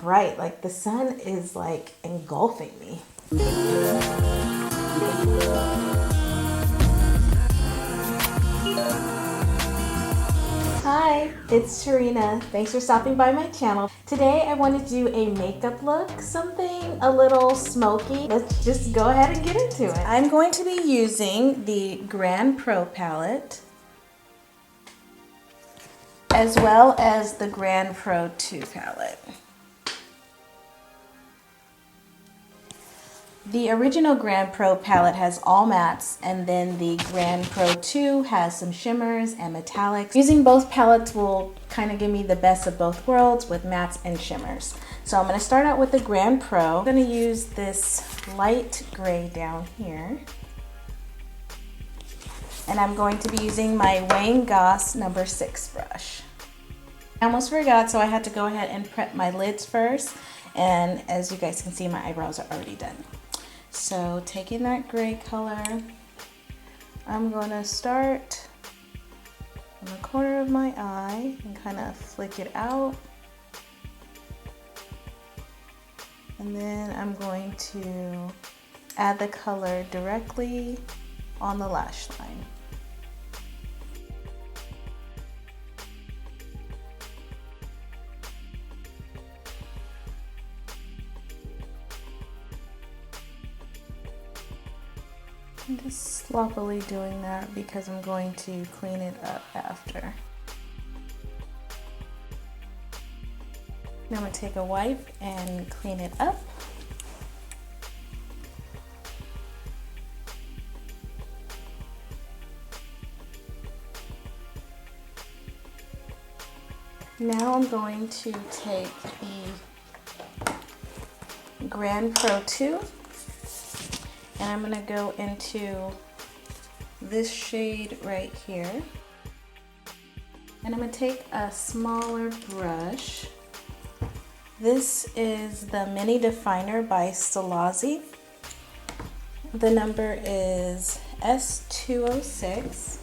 bright. Like the sun is like engulfing me. Hi, it's Terreana. Thanks for stopping by my channel. Today I want to do a makeup look, something a little smoky. Let's just go ahead and get into it. I'm going to be using the Grande Pro palette, as well as the Grande Pro 2 palette. The original Grande Pro palette has all mattes, and then the Grande Pro 2 has some shimmers and metallics. Using both palettes will kind of give me the best of both worlds with mattes and shimmers. So I'm going to start out with the Grande Pro. I'm going to use this light gray down here. And I'm going to be using my Wayne Goss number 6 brush. I almost forgot, so I had to go ahead and prep my lids first. And as you guys can see, my eyebrows are already done. So taking that gray color, I'm going to start in the corner of my eye and kind of flick it out. And then I'm going to add the color directly on the lash line. I'm just sloppily doing that because I'm going to clean it up after. Now I'm going to take a wipe and clean it up. Now I'm going to take the Grande Pro 2. And I'm going to go into this shade right here. And I'm going to take a smaller brush. This is the Mini Definer by Estee. The number is S206. It's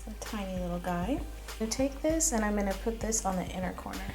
a tiny little guy. I'm going to take this and I'm going to put this on the inner corner.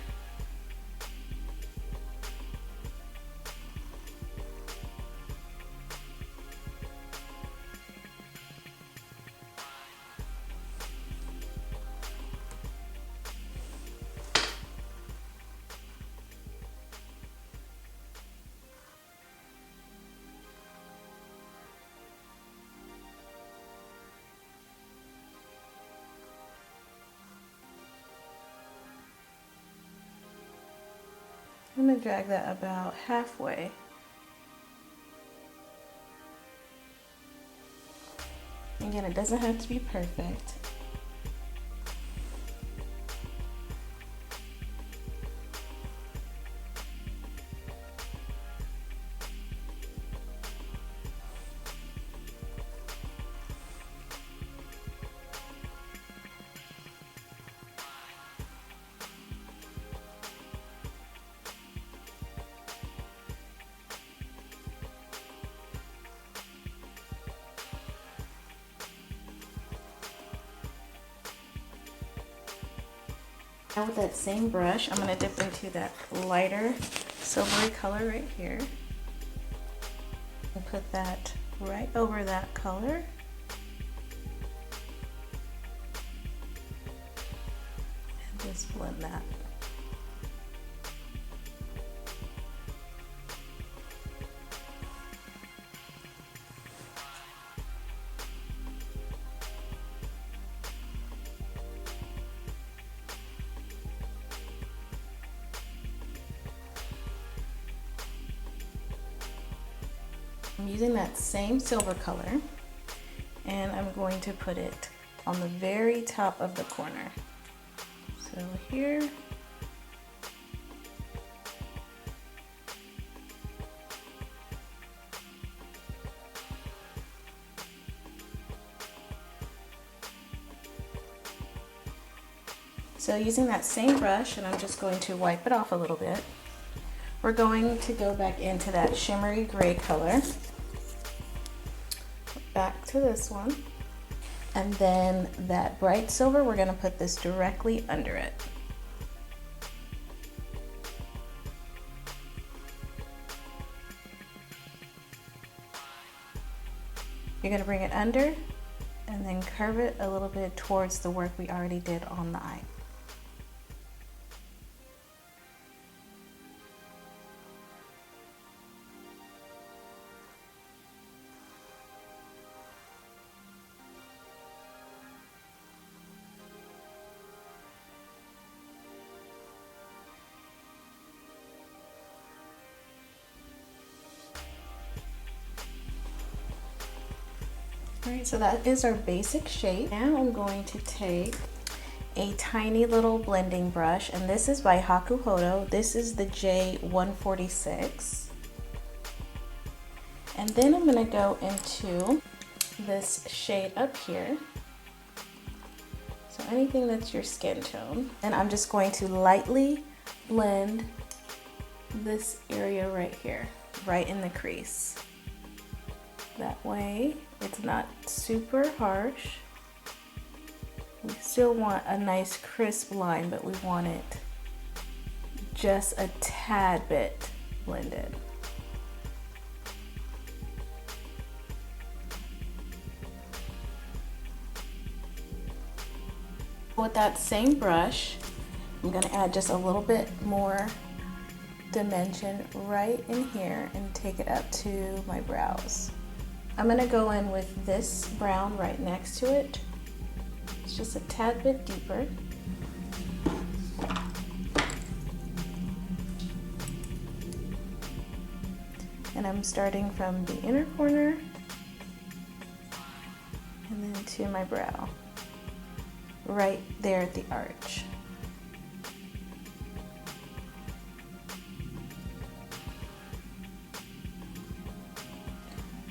I'm going to drag that about halfway. Again, it doesn't have to be perfect. Now with that same brush, I'm going to dip into that lighter silvery color right here and put that right over that color. And just blend that. I'm using that same silver color and I'm going to put it on the very top of the corner. So here, so using that same brush, and I'm just going to wipe it off a little bit, we're going to go back into that shimmery gray color. Back to this one, and then that bright silver, we're going to put this directly under it. You're gonna bring it under and then curve it a little bit towards the work we already did on the eye. Alright, so that is our basic shape. Now I'm going to take a tiny little blending brush, and this is by Hakuhodo. This is the J146. And then I'm going to go into this shade up here. So anything that's your skin tone. And I'm just going to lightly blend this area right here, right in the crease. That way it's not super harsh. We still want a nice crisp line, but we want it just a tad bit blended. With that same brush, I'm going to add just a little bit more dimension right in here and take it up to my brows. I'm going to go in with this brown right next to it. It's just a tad bit deeper. And I'm starting from the inner corner and then to my brow, right there at the arch.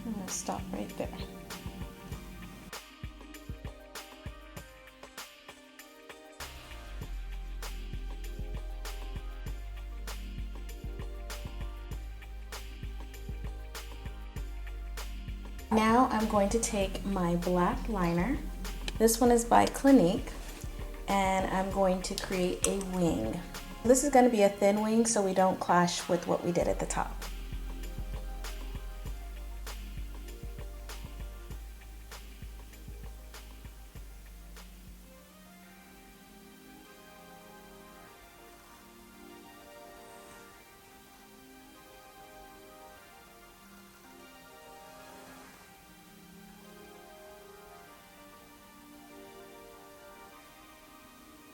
I'm going to stop right there. Now I'm going to take my black liner. This one is by Clinique, and I'm going to create a wing. This is going to be a thin wing so we don't clash with what we did at the top.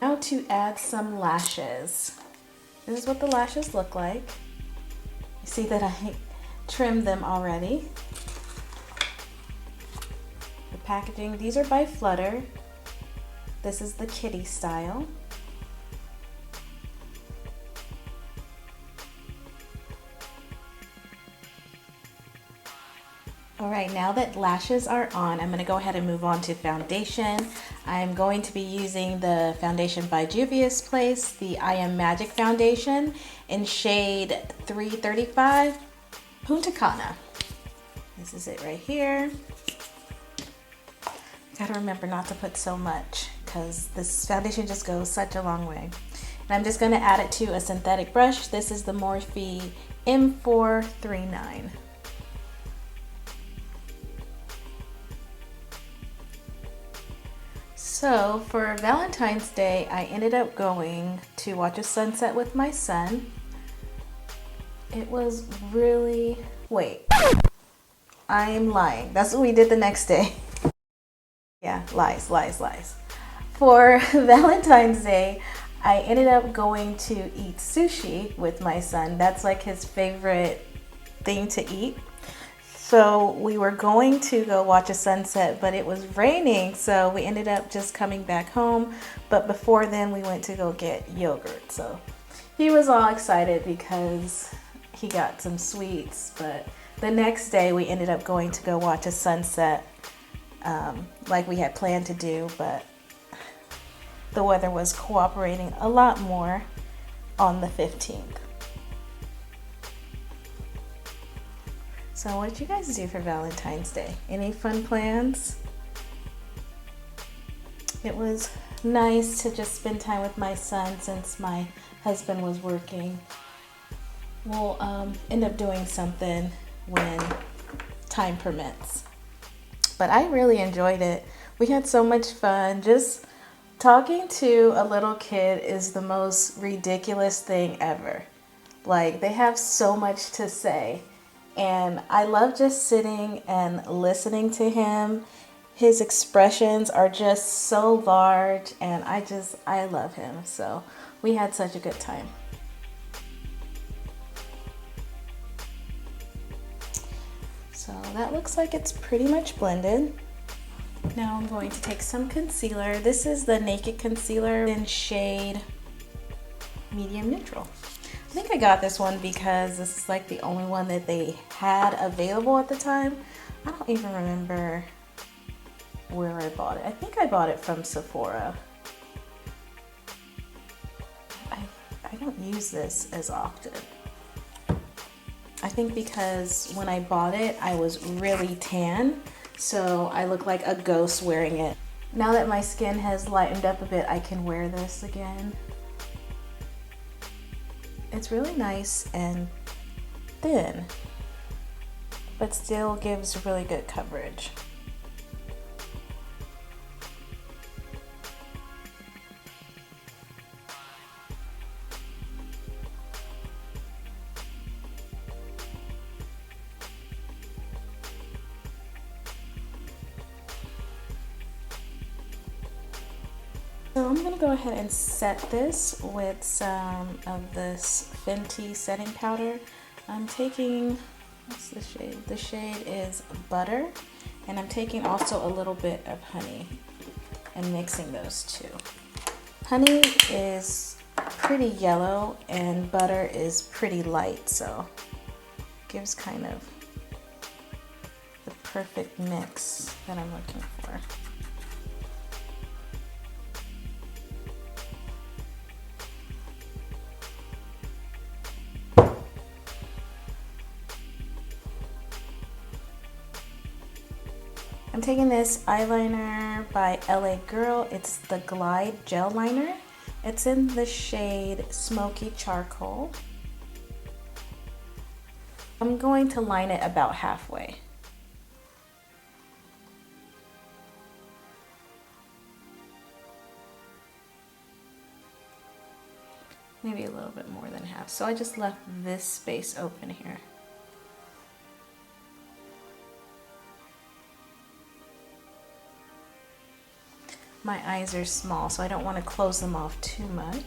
Now to add some lashes. This is what the lashes look like. You see that I trimmed them already. The packaging, these are by Flutter. This is the kitty style. All right, now that lashes are on, I'm gonna go ahead and move on to foundation. I'm going to be using the foundation by Juvia's Place, the I Am Magic foundation in shade 335, Punta Cana. This is it right here. Gotta remember not to put so much because this foundation just goes such a long way. And I'm just gonna add it to a synthetic brush. This is the Morphe M439. So for Valentine's Day, I ended up going to watch a sunset with my son. It was really, wait, I'm lying. That's what we did the next day. Yeah, lies. For Valentine's Day, I ended up going to eat sushi with my son. That's like his favorite thing to eat. So we were going to go watch a sunset, but it was raining, so we ended up just coming back home. But before then, we went to go get yogurt. So he was all excited because he got some sweets. But the next day, we ended up going to go watch a sunset like we had planned to do, but the weather was cooperating a lot more on the 15th. So what did you guys do for Valentine's Day? Any fun plans? It was nice to just spend time with my son since my husband was working. We'll end up doing something when time permits. But I really enjoyed it. We had so much fun. Just talking to a little kid is the most ridiculous thing ever. Like, they have so much to say. And I love just sitting and listening to him. His expressions are just so large, and I love him. So we had such a good time. So that looks like it's pretty much blended. Now I'm going to take some concealer. This is the Naked Concealer in shade Medium Neutral. I think I got this one because this is like the only one that they had available at the time. I don't even remember where I bought it. I think I bought it from Sephora. I don't use this as often. I think because when I bought it, I was really tan, so I look like a ghost wearing it. Now that my skin has lightened up a bit, I can wear this again. It's really nice and thin, but still gives really good coverage. So I'm going to go ahead and set this with some of this Fenty setting powder. I'm taking, what's the shade? The shade is Butter, and I'm taking also a little bit of honey and mixing those two. Honey is pretty yellow and butter is pretty light, so it gives kind of the perfect mix that I'm looking for. I'm taking this eyeliner by LA Girl. It's the Glide Gel Liner. It's in the shade Smoky Charcoal. I'm going to line it about halfway. Maybe a little bit more than half. So I just left this space open here. My eyes are small, so I don't want to close them off too much.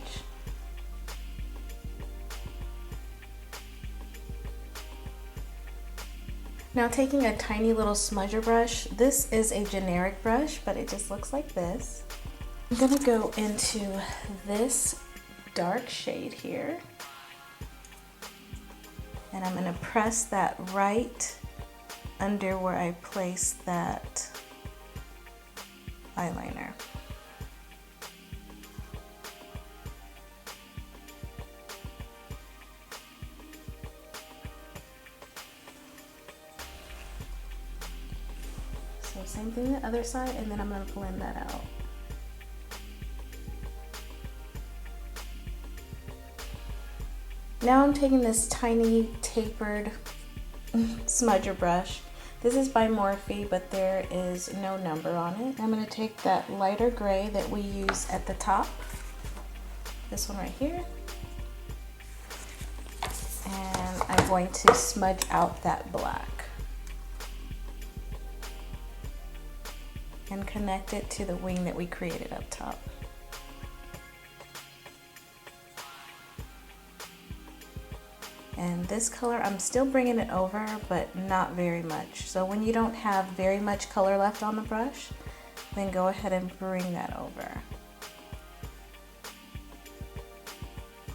Now taking a tiny little smudger brush. This is a generic brush, but it just looks like this. I'm gonna go into this dark shade here. And I'm gonna press that right under where I placed that eyeliner. So same thing the other side, and then I'm going to blend that out. Now I'm taking this tiny tapered smudger brush. This is by Morphe, but there is no number on it. I'm going to take that lighter gray that we use at the top, this one right here, and I'm going to smudge out that black and connect it to the wing that we created up top. And this color, I'm still bringing it over, but not very much. So when you don't have very much color left on the brush, then go ahead and bring that over.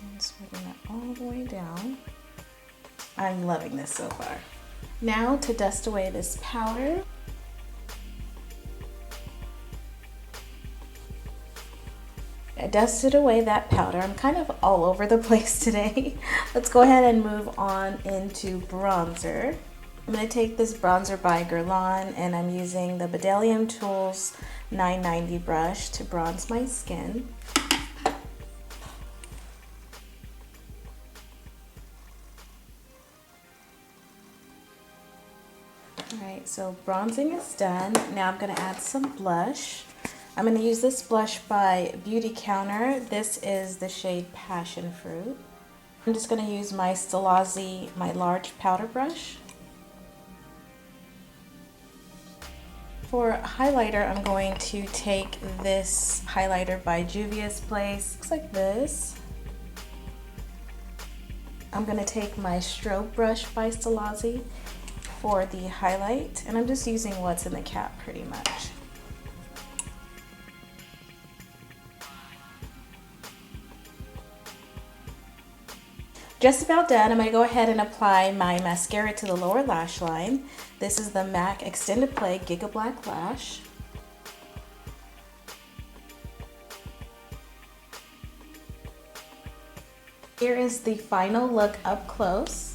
And smoothing that all the way down. I'm loving this so far. Now to dust away this powder. I dusted away that powder. I'm kind of all over the place today. Let's go ahead and move on into bronzer. I'm going to take this bronzer by Guerlain, and I'm using the Bdellium Tools 990 brush to bronze my skin. Alright, so bronzing is done. Now I'm going to add some blush. I'm going to use this blush by Beauty Counter. This is the shade Passion Fruit. I'm just going to use my Stilazzi, my large powder brush. For highlighter, I'm going to take this highlighter by Juvia's Place. Looks like this. I'm going to take my strobe brush by Stilazzi for the highlight, and I'm just using what's in the cap pretty much. Just about done. I'm going to go ahead and apply my mascara to the lower lash line. This is the MAC Extended Play Giga Black Lash. Here is the final look up close.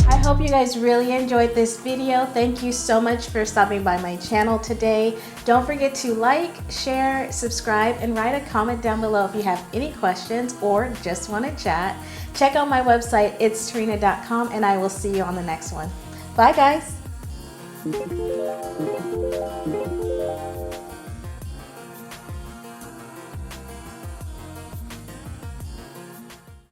I hope you guys really enjoyed this video. Thank you so much for stopping by my channel today. Don't forget to like, share, subscribe, and write a comment down below if you have any questions or just want to chat. Check out my website, itsterreana.com, and I will see you on the next one. Bye, guys.